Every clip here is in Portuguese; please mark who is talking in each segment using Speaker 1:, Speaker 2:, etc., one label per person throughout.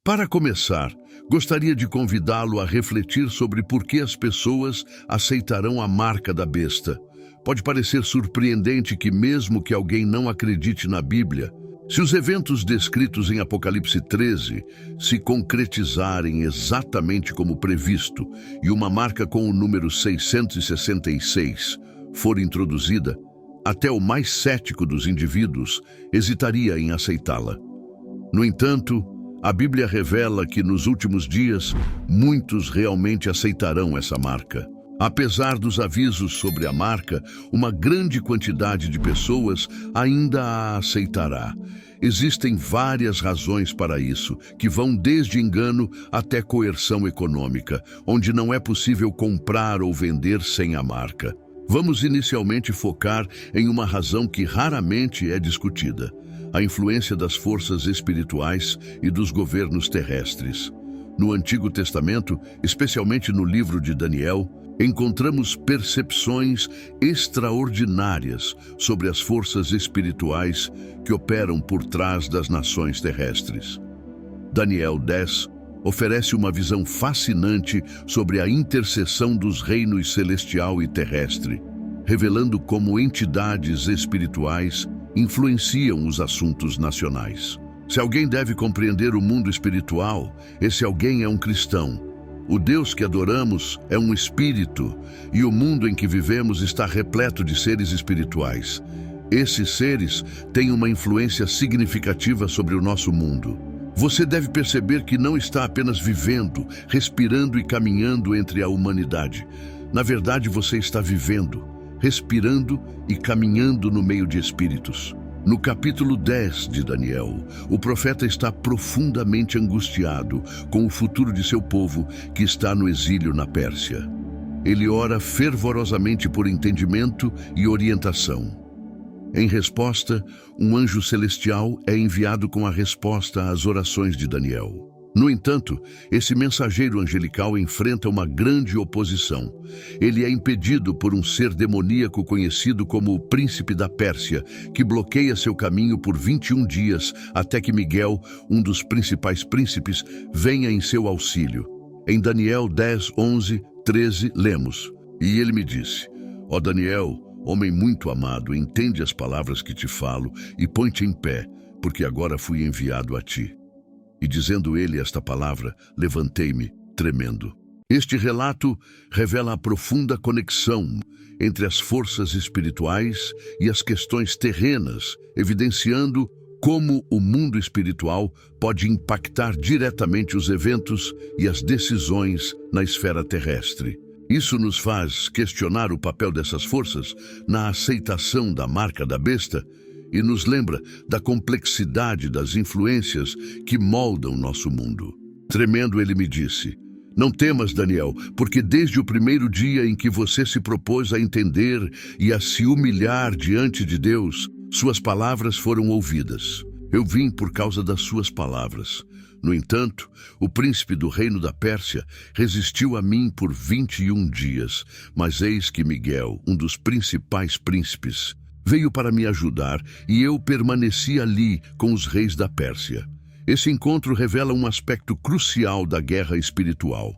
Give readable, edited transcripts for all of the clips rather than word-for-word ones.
Speaker 1: Para começar, gostaria de convidá-lo a refletir sobre por que as pessoas aceitarão a marca da besta. Pode parecer surpreendente que, mesmo que alguém não acredite na Bíblia, se os eventos descritos em Apocalipse 13 se concretizarem exatamente como previsto e uma marca com o número 666 for introduzida, até o mais cético dos indivíduos hesitaria em aceitá-la. No entanto, a Bíblia revela que nos últimos dias muitos realmente aceitarão essa marca. Apesar dos avisos sobre a marca, uma grande quantidade de pessoas ainda a aceitará. Existem várias razões para isso, que vão desde engano até coerção econômica, onde não é possível comprar ou vender sem a marca. Vamos inicialmente focar em uma razão que raramente é discutida: a influência das forças espirituais e dos governos terrestres. No Antigo Testamento, especialmente no livro de Daniel, encontramos percepções extraordinárias sobre as forças espirituais que operam por trás das nações terrestres. Daniel 10 oferece uma visão fascinante sobre a interseção dos reinos celestial e terrestre, revelando como entidades espirituais influenciam os assuntos nacionais. Se alguém deve compreender o mundo espiritual, esse alguém é um cristão. O Deus que adoramos é um espírito, e o mundo em que vivemos está repleto de seres espirituais. Esses seres têm uma influência significativa sobre o nosso mundo. Você deve perceber que não está apenas vivendo, respirando e caminhando entre a humanidade. Na verdade, você está vivendo, respirando e caminhando no meio de espíritos. No capítulo 10 de Daniel, o profeta está profundamente angustiado com o futuro de seu povo que está no exílio na Pérsia. Ele ora fervorosamente por entendimento e orientação. Em resposta, um anjo celestial é enviado com a resposta às orações de Daniel. No entanto, esse mensageiro angelical enfrenta uma grande oposição. Ele é impedido por um ser demoníaco conhecido como o Príncipe da Pérsia, que bloqueia seu caminho por 21 dias até que Miguel, um dos principais príncipes, venha em seu auxílio. Em Daniel 10, 11, 13, lemos: "E ele me disse: ó Daniel, homem muito amado, entende as palavras que te falo e põe-te em pé, porque agora fui enviado a ti." E dizendo ele esta palavra, levantei-me, tremendo. Este relato revela a profunda conexão entre as forças espirituais e as questões terrenas, evidenciando como o mundo espiritual pode impactar diretamente os eventos e as decisões na esfera terrestre. Isso nos faz questionar o papel dessas forças na aceitação da marca da besta e nos lembra da complexidade das influências que moldam nosso mundo. Tremendo, ele me disse: "Não temas, Daniel, porque desde o primeiro dia em que você se propôs a entender e a se humilhar diante de Deus, suas palavras foram ouvidas. Eu vim por causa das suas palavras. No entanto, o príncipe do reino da Pérsia resistiu a mim por 21 dias, mas eis que Miguel, um dos principais príncipes, veio para me ajudar e eu permaneci ali com os reis da Pérsia." Esse encontro revela um aspecto crucial da guerra espiritual: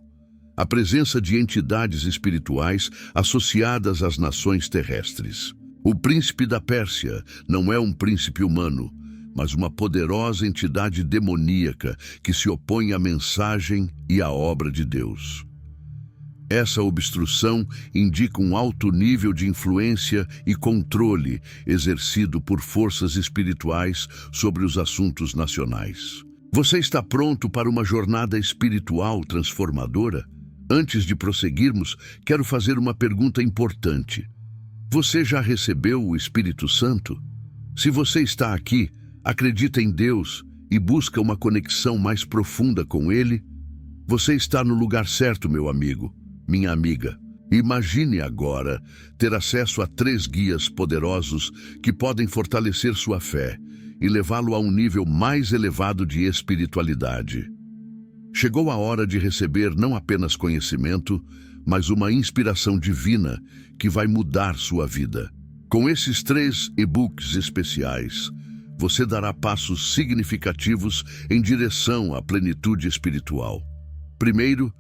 Speaker 1: a presença de entidades espirituais associadas às nações terrestres. O príncipe da Pérsia não é um príncipe humano, mas uma poderosa entidade demoníaca que se opõe à mensagem e à obra de Deus. Essa obstrução indica um alto nível de influência e controle exercido por forças espirituais sobre os assuntos nacionais. Você está pronto para uma jornada espiritual transformadora? Antes de prosseguirmos, quero fazer uma pergunta importante. Você já recebeu o Espírito Santo? Se você está aqui, acredita em Deus e busca uma conexão mais profunda com Ele, você está no lugar certo, meu amigo, minha amiga. Imagine agora ter acesso a 3 guias poderosos que podem fortalecer sua fé e levá-lo a um nível mais elevado de espiritualidade. Chegou a hora de receber não apenas conhecimento, mas uma inspiração divina que vai mudar sua vida. Com esses 3 e-books especiais, você dará passos significativos em direção à plenitude espiritual. Primeiro,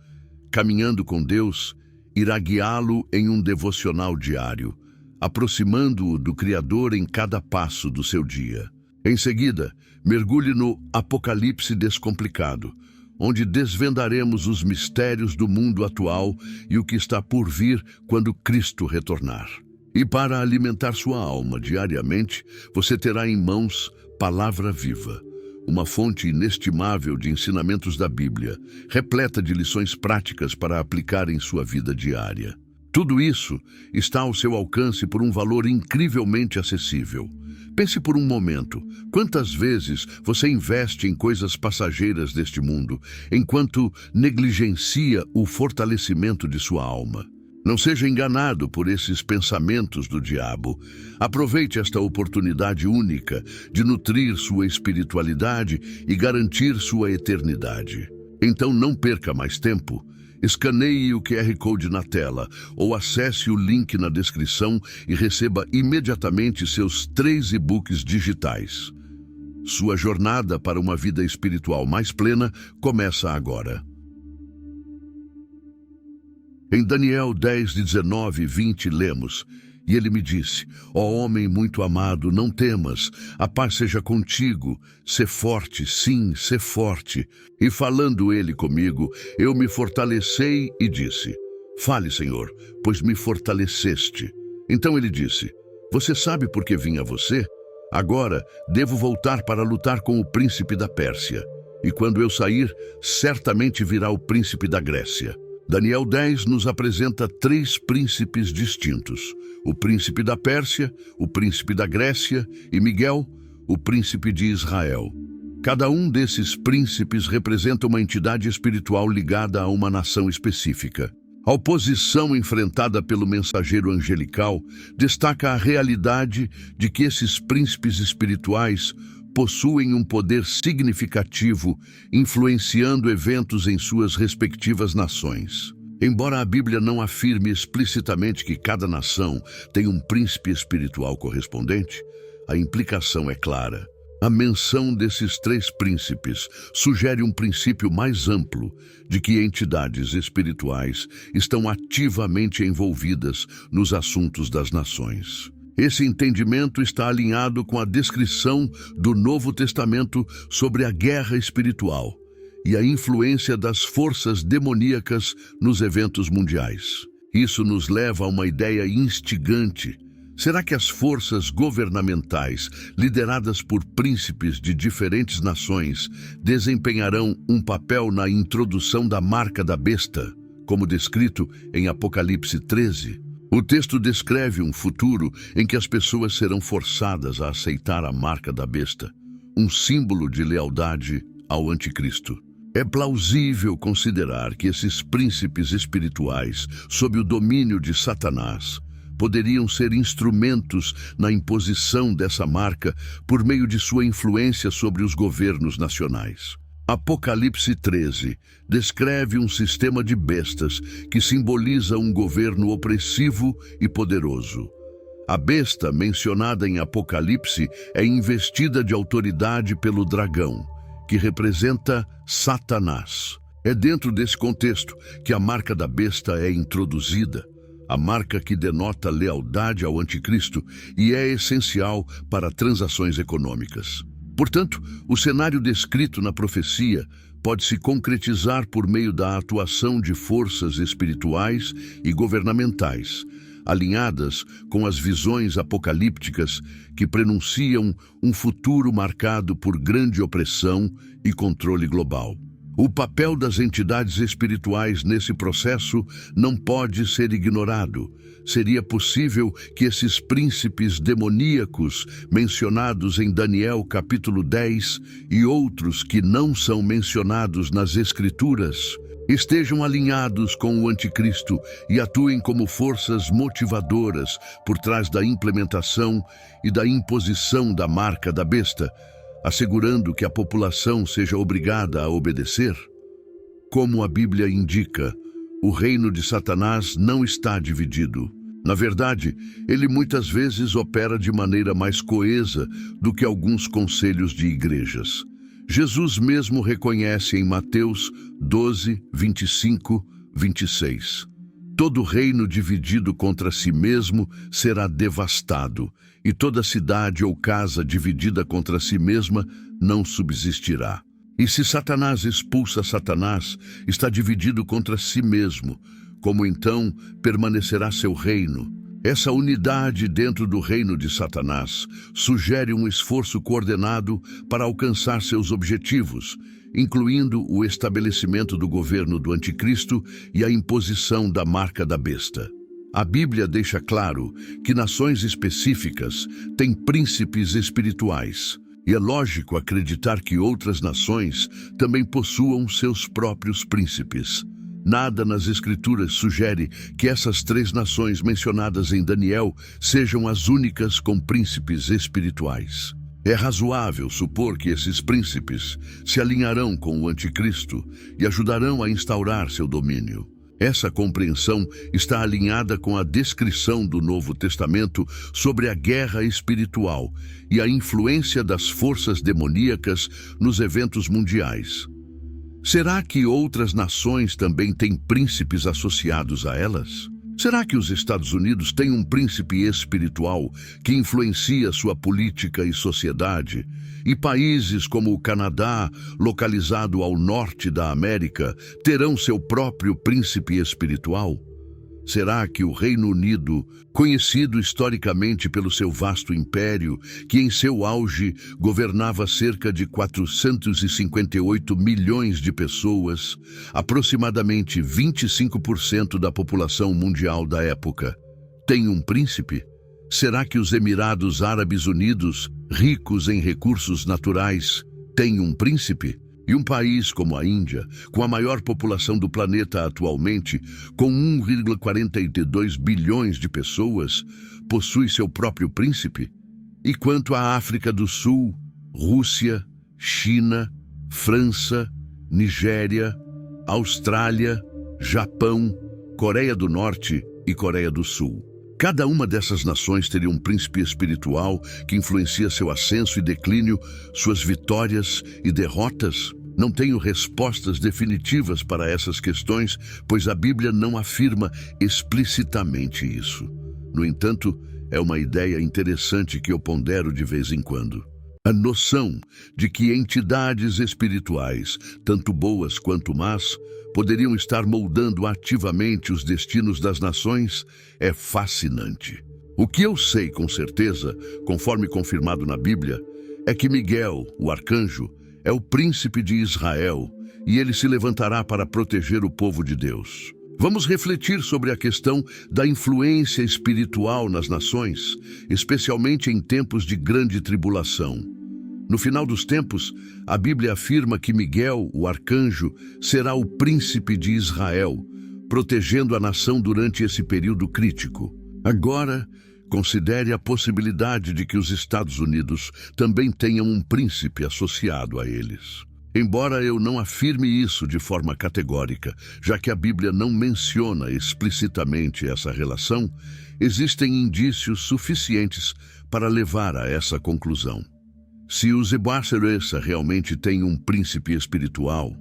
Speaker 1: caminhando com Deus, irá guiá-lo em um devocional diário, aproximando-o do Criador em cada passo do seu dia. Em seguida, mergulhe no Apocalipse Descomplicado, onde desvendaremos os mistérios do mundo atual e o que está por vir quando Cristo retornar. E para alimentar sua alma diariamente, você terá em mãos Palavra Viva, uma fonte inestimável de ensinamentos da Bíblia, repleta de lições práticas para aplicar em sua vida diária. Tudo isso está ao seu alcance por um valor incrivelmente acessível. Pense por um momento, quantas vezes você investe em coisas passageiras deste mundo, enquanto negligencia o fortalecimento de sua alma? Não seja enganado por esses pensamentos do diabo. Aproveite esta oportunidade única de nutrir sua espiritualidade e garantir sua eternidade. Então não perca mais tempo. Escaneie o QR Code na tela ou acesse o link na descrição e receba imediatamente seus 3 e-books digitais. Sua jornada para uma vida espiritual mais plena começa agora. Em Daniel 10, 19 e 20 lemos: E ele me disse: Ó homem muito amado, não temas, a paz seja contigo, sê forte, sim, sê forte. E falando ele comigo, eu me fortalecei e disse: Fale, Senhor, pois me fortaleceste. Então ele disse: Você sabe por que vim a você? Agora devo voltar para lutar com o príncipe da Pérsia. E quando eu sair, certamente virá o príncipe da Grécia. Daniel 10 nos apresenta 3 príncipes distintos: o príncipe da Pérsia, o príncipe da Grécia e Miguel, o príncipe de Israel. Cada um desses príncipes representa uma entidade espiritual ligada a uma nação específica. A oposição enfrentada pelo mensageiro angelical destaca a realidade de que esses príncipes espirituais possuem um poder significativo, influenciando eventos em suas respectivas nações. Embora a Bíblia não afirme explicitamente que cada nação tem um príncipe espiritual correspondente, a implicação é clara. A menção desses 3 príncipes sugere um princípio mais amplo de que entidades espirituais estão ativamente envolvidas nos assuntos das nações. Esse entendimento está alinhado com a descrição do Novo Testamento sobre a guerra espiritual e a influência das forças demoníacas nos eventos mundiais. Isso nos leva a uma ideia instigante. Será que as forças governamentais, lideradas por príncipes de diferentes nações, desempenharão um papel na introdução da marca da besta, como descrito em Apocalipse 13? O texto descreve um futuro em que as pessoas serão forçadas a aceitar a marca da besta, um símbolo de lealdade ao anticristo. É plausível considerar que esses príncipes espirituais, sob o domínio de Satanás, poderiam ser instrumentos na imposição dessa marca por meio de sua influência sobre os governos nacionais. Apocalipse 13 descreve um sistema de bestas que simboliza um governo opressivo e poderoso. A besta mencionada em Apocalipse é investida de autoridade pelo dragão, que representa Satanás. É dentro desse contexto que a marca da besta é introduzida, a marca que denota lealdade ao anticristo e é essencial para transações econômicas. Portanto, o cenário descrito na profecia pode se concretizar por meio da atuação de forças espirituais e governamentais, alinhadas com as visões apocalípticas que prenunciam um futuro marcado por grande opressão e controle global. O papel das entidades espirituais nesse processo não pode ser ignorado. Seria possível que esses príncipes demoníacos mencionados em Daniel capítulo 10 e outros que não são mencionados nas Escrituras estejam alinhados com o anticristo e atuem como forças motivadoras por trás da implementação e da imposição da marca da besta, assegurando que a população seja obrigada a obedecer? Como a Bíblia indica, o reino de Satanás não está dividido. Na verdade, ele muitas vezes opera de maneira mais coesa do que alguns conselhos de igrejas. Jesus mesmo reconhece em Mateus 12, 25, 26. Todo reino dividido contra si mesmo será devastado, e toda cidade ou casa dividida contra si mesma não subsistirá. E se Satanás expulsa Satanás, está dividido contra si mesmo. Como então permanecerá seu reino? Essa unidade dentro do reino de Satanás sugere um esforço coordenado para alcançar seus objetivos, incluindo o estabelecimento do governo do Anticristo e a imposição da marca da besta. A Bíblia deixa claro que nações específicas têm príncipes espirituais, e é lógico acreditar que outras nações também possuam seus próprios príncipes. Nada nas Escrituras sugere que essas 3 nações mencionadas em Daniel sejam as únicas com príncipes espirituais. É razoável supor que esses príncipes se alinharão com o Anticristo e ajudarão a instaurar seu domínio. Essa compreensão está alinhada com a descrição do Novo Testamento sobre a guerra espiritual e a influência das forças demoníacas nos eventos mundiais. Será que outras nações também têm príncipes associados a elas? Será que os Estados Unidos têm um príncipe espiritual que influencia sua política e sociedade? E países como o Canadá, localizado ao norte da América, terão seu próprio príncipe espiritual? Será que o Reino Unido, conhecido historicamente pelo seu vasto império, que em seu auge governava cerca de 458 milhões de pessoas, aproximadamente 25% da população mundial da época, tem um príncipe? Será que os Emirados Árabes Unidos, ricos em recursos naturais, têm um príncipe? E um país como a Índia, com a maior população do planeta atualmente, com 1,42 bilhões de pessoas, possui seu próprio príncipe? E quanto à África do Sul, Rússia, China, França, Nigéria, Austrália, Japão, Coreia do Norte e Coreia do Sul? Cada uma dessas nações teria um príncipe espiritual que influencia seu ascenso e declínio, suas vitórias e derrotas? Não tenho respostas definitivas para essas questões, pois a Bíblia não afirma explicitamente isso. No entanto, é uma ideia interessante que eu pondero de vez em quando. A noção de que entidades espirituais, tanto boas quanto más, poderiam estar moldando ativamente os destinos das nações é fascinante. O que eu sei com certeza, conforme confirmado na Bíblia, é que Miguel, o arcanjo, é o príncipe de Israel e ele se levantará para proteger o povo de Deus. Vamos refletir sobre a questão da influência espiritual nas nações, especialmente em tempos de grande tribulação. No final dos tempos, a Bíblia afirma que Miguel, o arcanjo, será o príncipe de Israel, protegendo a nação durante esse período crítico. Agora, considere a possibilidade de que os Estados Unidos também tenham um príncipe associado a eles. Embora eu não afirme isso de forma categórica, já que a Bíblia não menciona explicitamente essa relação, existem indícios suficientes para levar a essa conclusão. Se os Ebuaceressa realmente têm um príncipe espiritual,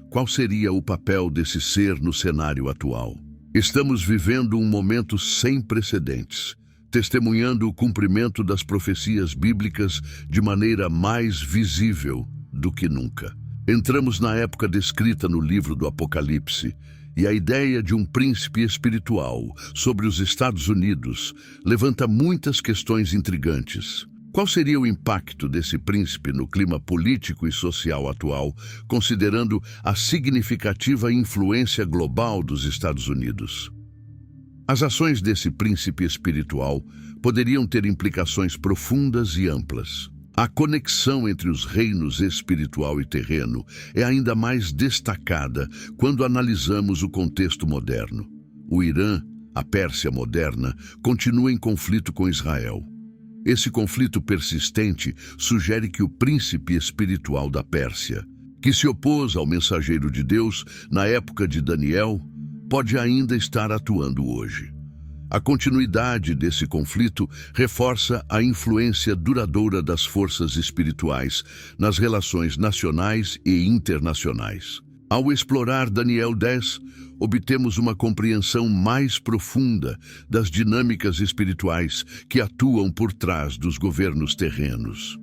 Speaker 1: qual seria o papel desse ser no cenário atual? Estamos vivendo um momento sem precedentes, testemunhando o cumprimento das profecias bíblicas de maneira mais visível do que nunca. Entramos na época descrita no livro do Apocalipse, e a ideia de um príncipe espiritual sobre os Estados Unidos levanta muitas questões intrigantes. Qual seria o impacto desse príncipe no clima político e social atual, considerando a significativa influência global dos Estados Unidos? As ações desse príncipe espiritual poderiam ter implicações profundas e amplas. A conexão entre os reinos espiritual e terreno é ainda mais destacada quando analisamos o contexto moderno. O Irã, a Pérsia moderna, continua em conflito com Israel. Esse conflito persistente sugere que o príncipe espiritual da Pérsia, que se opôs ao mensageiro de Deus na época de Daniel, pode ainda estar atuando hoje. A continuidade desse conflito reforça a influência duradoura das forças espirituais nas relações nacionais e internacionais. Ao explorar Daniel 10, obtemos uma compreensão mais profunda das dinâmicas espirituais que atuam por trás dos governos terrenos.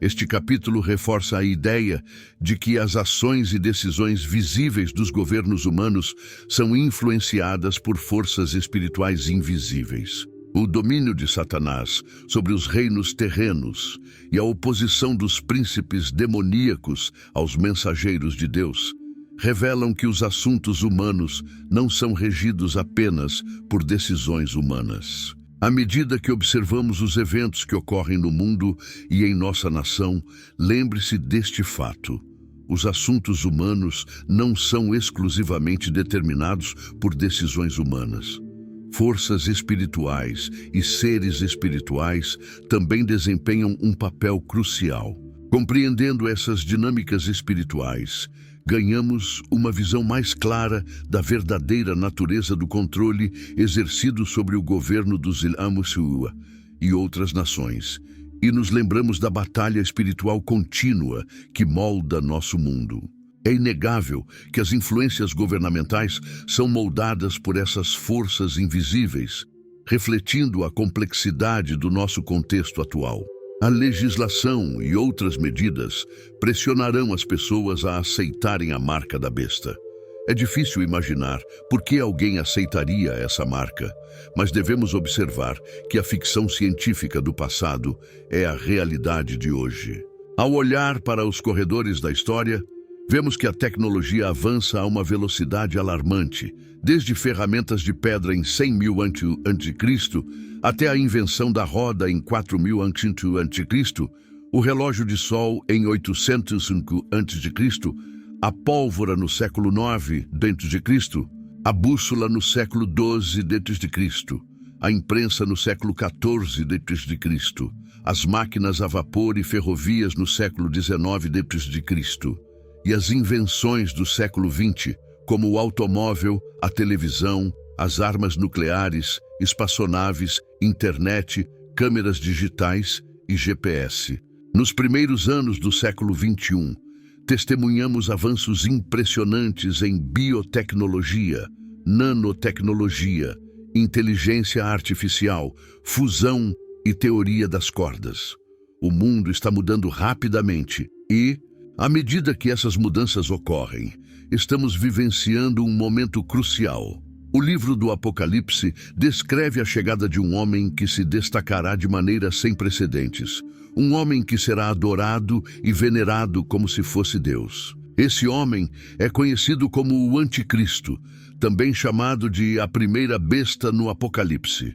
Speaker 1: Este capítulo reforça a ideia de que as ações e decisões visíveis dos governos humanos são influenciadas por forças espirituais invisíveis. O domínio de Satanás sobre os reinos terrenos e a oposição dos príncipes demoníacos aos mensageiros de Deus revelam que os assuntos humanos não são regidos apenas por decisões humanas. À medida que observamos os eventos que ocorrem no mundo e em nossa nação, lembre-se deste fato. Os assuntos humanos não são exclusivamente determinados por decisões humanas. Forças espirituais e seres espirituais também desempenham um papel crucial. Compreendendo essas dinâmicas espirituais, ganhamos uma visão mais clara da verdadeira natureza do controle exercido sobre o governo dos Ilamusua e outras nações, e nos lembramos da batalha espiritual contínua que molda nosso mundo. É inegável que as influências governamentais são moldadas por essas forças invisíveis, refletindo a complexidade do nosso contexto atual. A legislação e outras medidas pressionarão as pessoas a aceitarem a marca da besta. É difícil imaginar por que alguém aceitaria essa marca, mas devemos observar que a ficção científica do passado é a realidade de hoje. Ao olhar para os corredores da história, vemos que a tecnologia avança a uma velocidade alarmante, desde ferramentas de pedra em 100.000 a.C., até a invenção da roda em 4.000 a.C., o relógio de sol em 805 a.C., a pólvora no século IX d.C., a bússola no século XII d.C., a imprensa no século XIV d.C., as máquinas a vapor e ferrovias no século XIX d.C., e as invenções do século XX, como o automóvel, a televisão, as armas nucleares, espaçonaves, internet, câmeras digitais e GPS. Nos primeiros anos do século XXI, testemunhamos avanços impressionantes em biotecnologia, nanotecnologia, inteligência artificial, fusão e teoria das cordas. O mundo está mudando rapidamente e, à medida que essas mudanças ocorrem, estamos vivenciando um momento crucial. O livro do Apocalipse descreve a chegada de um homem que se destacará de maneira sem precedentes. Um homem que será adorado e venerado como se fosse Deus. Esse homem é conhecido como o Anticristo, também chamado de a primeira besta no Apocalipse.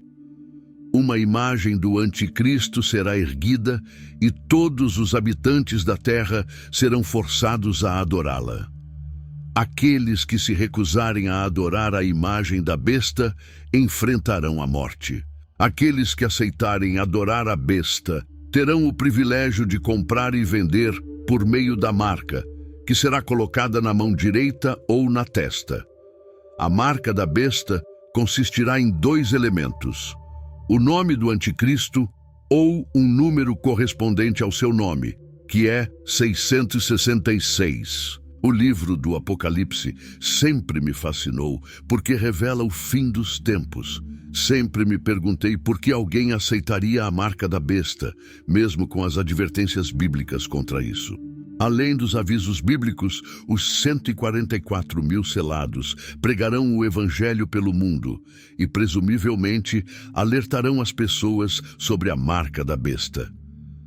Speaker 1: Uma imagem do Anticristo será erguida e todos os habitantes da terra serão forçados a adorá-la. Aqueles que se recusarem a adorar a imagem da besta enfrentarão a morte. Aqueles que aceitarem adorar a besta terão o privilégio de comprar e vender por meio da marca, que será colocada na mão direita ou na testa. A marca da besta consistirá em 2 elementos: o nome do Anticristo ou um número correspondente ao seu nome, que é 666. O livro do Apocalipse sempre me fascinou porque revela o fim dos tempos. Sempre me perguntei por que alguém aceitaria a marca da besta, mesmo com as advertências bíblicas contra isso. Além dos avisos bíblicos, os 144.000 selados pregarão o evangelho pelo mundo e, presumivelmente, alertarão as pessoas sobre a marca da besta.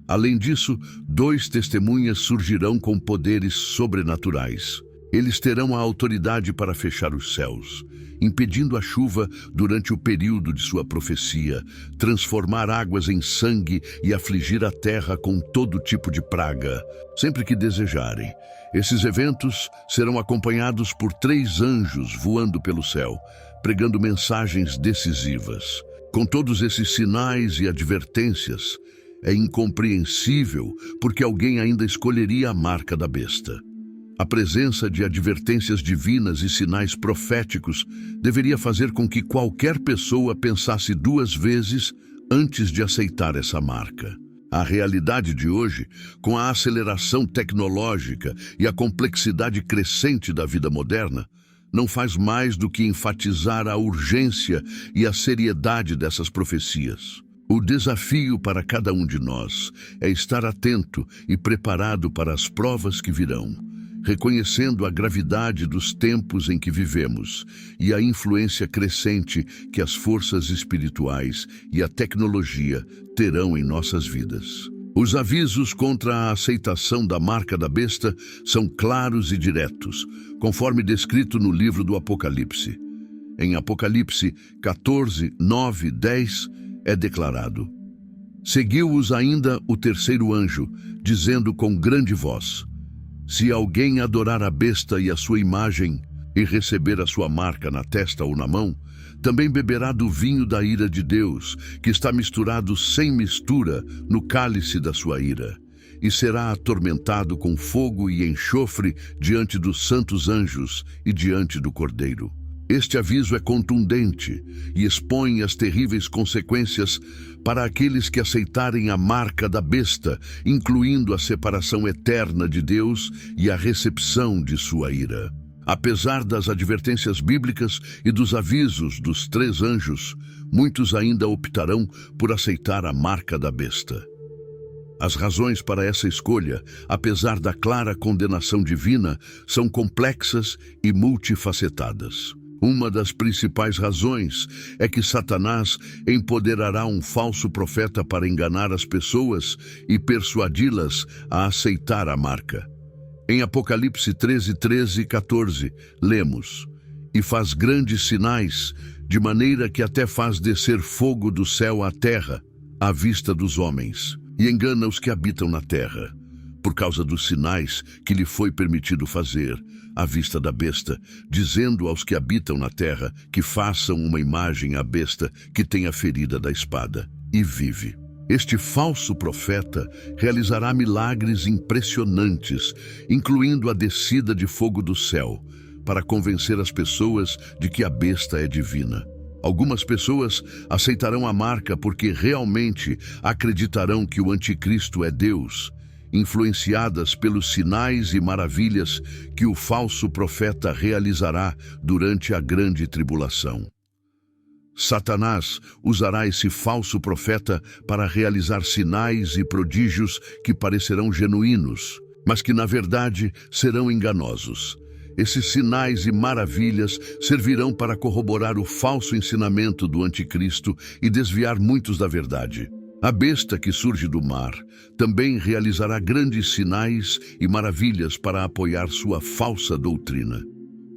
Speaker 1: Além disso, 2 testemunhas surgirão com poderes sobrenaturais. Eles terão a autoridade para fechar os céus, impedindo a chuva durante o período de sua profecia, transformar águas em sangue e afligir a terra com todo tipo de praga, sempre que desejarem. Esses eventos serão acompanhados por 3 anjos voando pelo céu, pregando mensagens decisivas. Com todos esses sinais e advertências, é incompreensível porque alguém ainda escolheria a marca da besta. A presença de advertências divinas e sinais proféticos deveria fazer com que qualquer pessoa pensasse duas vezes antes de aceitar essa marca. A realidade de hoje, com a aceleração tecnológica e a complexidade crescente da vida moderna, não faz mais do que enfatizar a urgência e a seriedade dessas profecias. O desafio para cada um de nós é estar atento e preparado para as provas que virão, reconhecendo a gravidade dos tempos em que vivemos e a influência crescente que as forças espirituais e a tecnologia terão em nossas vidas. Os avisos contra a aceitação da marca da besta são claros e diretos, conforme descrito no livro do Apocalipse. Em Apocalipse 14, 9, 10, é declarado: Seguiu-os ainda o terceiro anjo, dizendo com grande voz: Se alguém adorar a besta e a sua imagem, e receber a sua marca na testa ou na mão, também beberá do vinho da ira de Deus, que está misturado sem mistura no cálice da sua ira, e será atormentado com fogo e enxofre diante dos santos anjos e diante do Cordeiro. Este aviso é contundente e expõe as terríveis consequências para aqueles que aceitarem a marca da besta, incluindo a separação eterna de Deus e a recepção de sua ira. Apesar das advertências bíblicas e dos avisos dos três anjos, muitos ainda optarão por aceitar a marca da besta. As razões para essa escolha, apesar da clara condenação divina, são complexas e multifacetadas. Uma das principais razões é que Satanás empoderará um falso profeta para enganar as pessoas e persuadi-las a aceitar a marca. Em Apocalipse 13, 13 e 14, lemos: E faz grandes sinais, de maneira que até faz descer fogo do céu à terra, à vista dos homens, e engana os que habitam na terra, por causa dos sinais que lhe foi permitido fazer, à vista da besta, dizendo aos que habitam na terra que façam uma imagem à besta que tem a ferida da espada, e vive. Este falso profeta realizará milagres impressionantes, incluindo a descida de fogo do céu, para convencer as pessoas de que a besta é divina. Algumas pessoas aceitarão a marca porque realmente acreditarão que o anticristo é Deus, influenciadas pelos sinais e maravilhas que o falso profeta realizará durante a grande tribulação. Satanás usará esse falso profeta para realizar sinais e prodígios que parecerão genuínos, mas que na verdade serão enganosos. Esses sinais e maravilhas servirão para corroborar o falso ensinamento do anticristo e desviar muitos da verdade. A besta que surge do mar também realizará grandes sinais e maravilhas para apoiar sua falsa doutrina.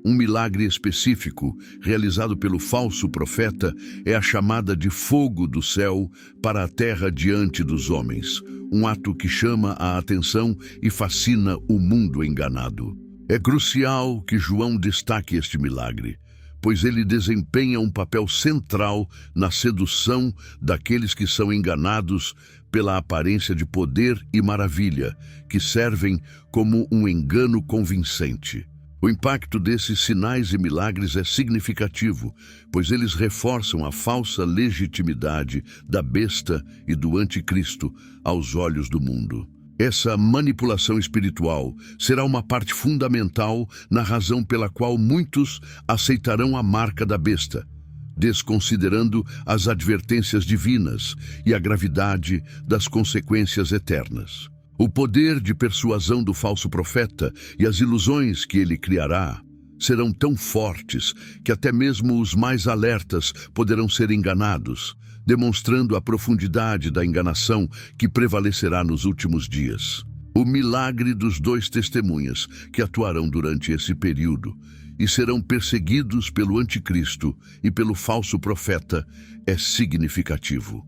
Speaker 1: Um milagre específico, realizado pelo falso profeta, é a chamada de fogo do céu para a terra diante dos homens, um ato que chama a atenção e fascina o mundo enganado. É crucial que João destaque este milagre, pois ele desempenha um papel central na sedução daqueles que são enganados pela aparência de poder e maravilha, que servem como um engano convincente. O impacto desses sinais e milagres é significativo, pois eles reforçam a falsa legitimidade da besta e do anticristo aos olhos do mundo. Essa manipulação espiritual será uma parte fundamental na razão pela qual muitos aceitarão a marca da besta, desconsiderando as advertências divinas e a gravidade das consequências eternas. O poder de persuasão do falso profeta e as ilusões que ele criará serão tão fortes que até mesmo os mais alertas poderão ser enganados, demonstrando a profundidade da enganação que prevalecerá nos últimos dias. O milagre dos dois testemunhas que atuarão durante esse período e serão perseguidos pelo anticristo e pelo falso profeta é significativo.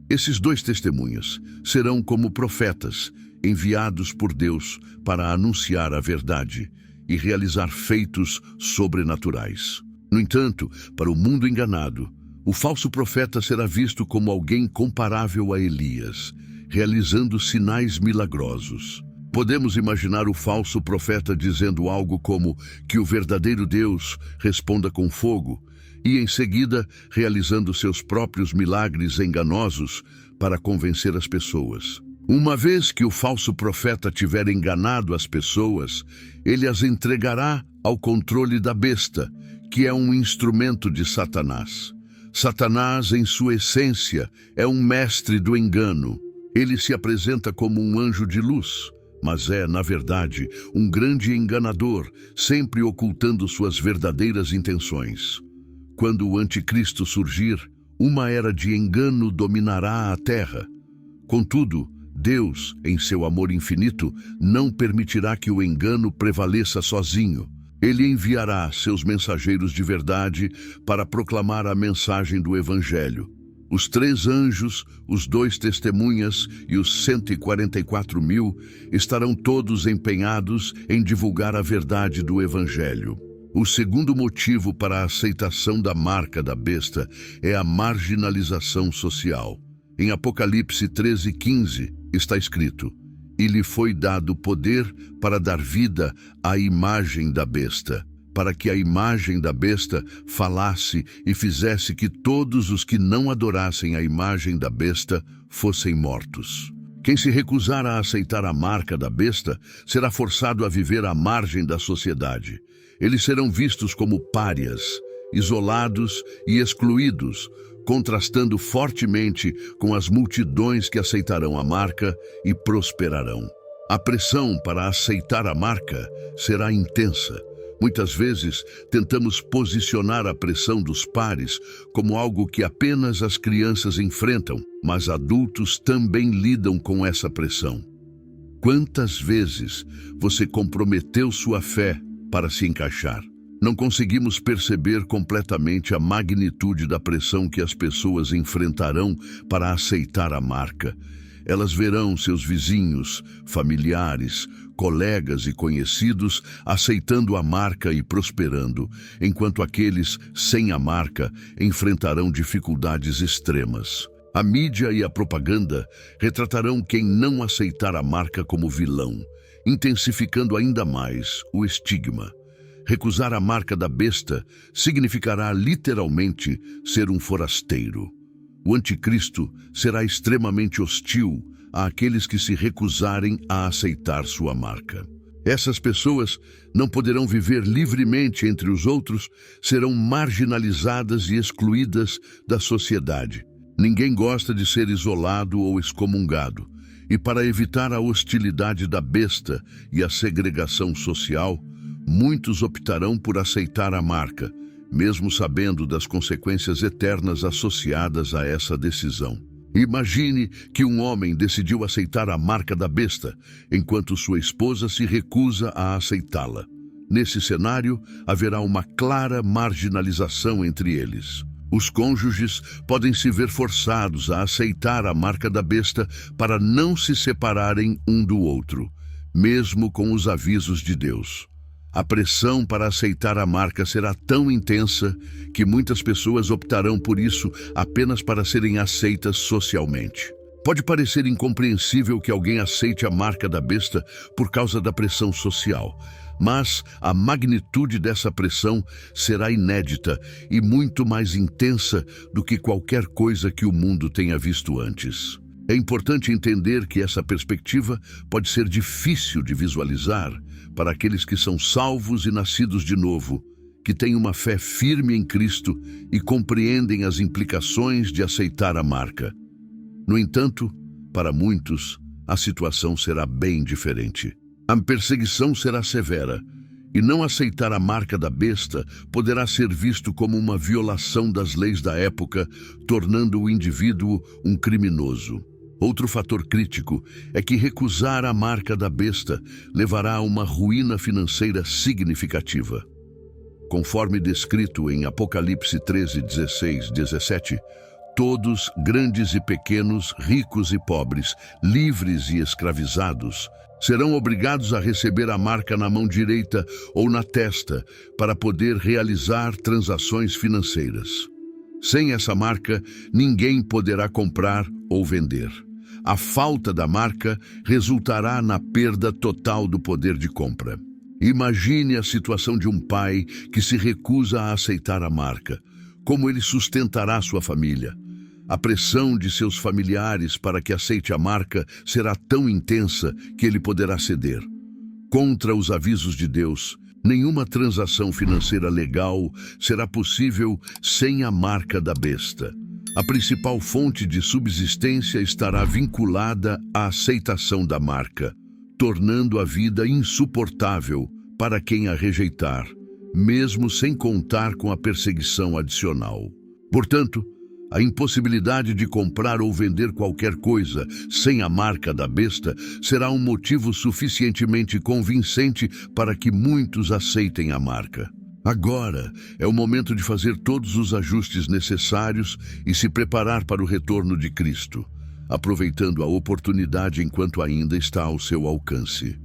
Speaker 1: Esses dois testemunhas serão como profetas enviados por Deus para anunciar a verdade e realizar feitos sobrenaturais. No entanto, para o mundo enganado, o falso profeta será visto como alguém comparável a Elias, realizando sinais milagrosos. Podemos imaginar o falso profeta dizendo algo como que o verdadeiro Deus responda com fogo e, em seguida, realizando seus próprios milagres enganosos para convencer as pessoas. Uma vez que o falso profeta tiver enganado as pessoas, ele as entregará ao controle da besta, que é um instrumento de Satanás. Satanás, em sua essência, é um mestre do engano. Ele se apresenta como um anjo de luz, mas é, na verdade, um grande enganador, sempre ocultando suas verdadeiras intenções. Quando o anticristo surgir, uma era de engano dominará a terra. Contudo, Deus, em seu amor infinito, não permitirá que o engano prevaleça sozinho. Ele enviará seus mensageiros de verdade para proclamar a mensagem do Evangelho. Os 3 anjos, os 2 testemunhas e os 144.000 estarão todos empenhados em divulgar a verdade do Evangelho. O segundo motivo para a aceitação da marca da besta é a marginalização social. Em Apocalipse 13:15 está escrito: "E lhe foi dado poder para dar vida à imagem da besta, para que a imagem da besta falasse e fizesse que todos os que não adorassem a imagem da besta fossem mortos." Quem se recusar a aceitar a marca da besta será forçado a viver à margem da sociedade. Eles serão vistos como párias, isolados e excluídos, contrastando fortemente com as multidões que aceitarão a marca e prosperarão. A pressão para aceitar a marca será intensa. Muitas vezes, tentamos posicionar a pressão dos pares como algo que apenas as crianças enfrentam, mas adultos também lidam com essa pressão. Quantas vezes você comprometeu sua fé para se encaixar? Não conseguimos perceber completamente a magnitude da pressão que as pessoas enfrentarão para aceitar a marca. Elas verão seus vizinhos, familiares, colegas e conhecidos aceitando a marca e prosperando, enquanto aqueles sem a marca enfrentarão dificuldades extremas. A mídia e a propaganda retratarão quem não aceitar a marca como vilão, intensificando ainda mais o estigma. Recusar a marca da besta significará literalmente ser um forasteiro. O anticristo será extremamente hostil àqueles que se recusarem a aceitar sua marca. Essas pessoas não poderão viver livremente entre os outros, serão marginalizadas e excluídas da sociedade. Ninguém gosta de ser isolado ou excomungado, e para evitar a hostilidade da besta e a segregação social, muitos optarão por aceitar a marca, mesmo sabendo das consequências eternas associadas a essa decisão. Imagine que um homem decidiu aceitar a marca da besta, enquanto sua esposa se recusa a aceitá-la. Nesse cenário, haverá uma clara marginalização entre eles. Os cônjuges podem se ver forçados a aceitar a marca da besta para não se separarem um do outro, mesmo com os avisos de Deus. A pressão para aceitar a marca será tão intensa que muitas pessoas optarão por isso apenas para serem aceitas socialmente. Pode parecer incompreensível que alguém aceite a marca da besta por causa da pressão social, mas a magnitude dessa pressão será inédita e muito mais intensa do que qualquer coisa que o mundo tenha visto antes. É importante entender que essa perspectiva pode ser difícil de visualizar para aqueles que são salvos e nascidos de novo, que têm uma fé firme em Cristo e compreendem as implicações de aceitar a marca. No entanto, para muitos, a situação será bem diferente. A perseguição será severa, e não aceitar a marca da besta poderá ser visto como uma violação das leis da época, tornando o indivíduo um criminoso. Outro fator crítico é que recusar a marca da besta levará a uma ruína financeira significativa. Conforme descrito em Apocalipse 13, 16, 17, todos, grandes e pequenos, ricos e pobres, livres e escravizados, serão obrigados a receber a marca na mão direita ou na testa para poder realizar transações financeiras. Sem essa marca, ninguém poderá comprar ou vender. a falta da marca resultará na perda total do poder de compra. Imagine a situação de um pai que se recusa a aceitar a marca. Como ele sustentará sua família? A pressão de seus familiares para que aceite a marca será tão intensa que ele poderá ceder. Contra os avisos de Deus, nenhuma transação financeira legal será possível sem a marca da besta. A principal fonte de subsistência estará vinculada à aceitação da marca, tornando a vida insuportável para quem a rejeitar, mesmo sem contar com a perseguição adicional. Portanto, a impossibilidade de comprar ou vender qualquer coisa sem a marca da besta será um motivo suficientemente convincente para que muitos aceitem a marca. Agora é o momento de fazer todos os ajustes necessários e se preparar para o retorno de Cristo, aproveitando a oportunidade enquanto ainda está ao seu alcance.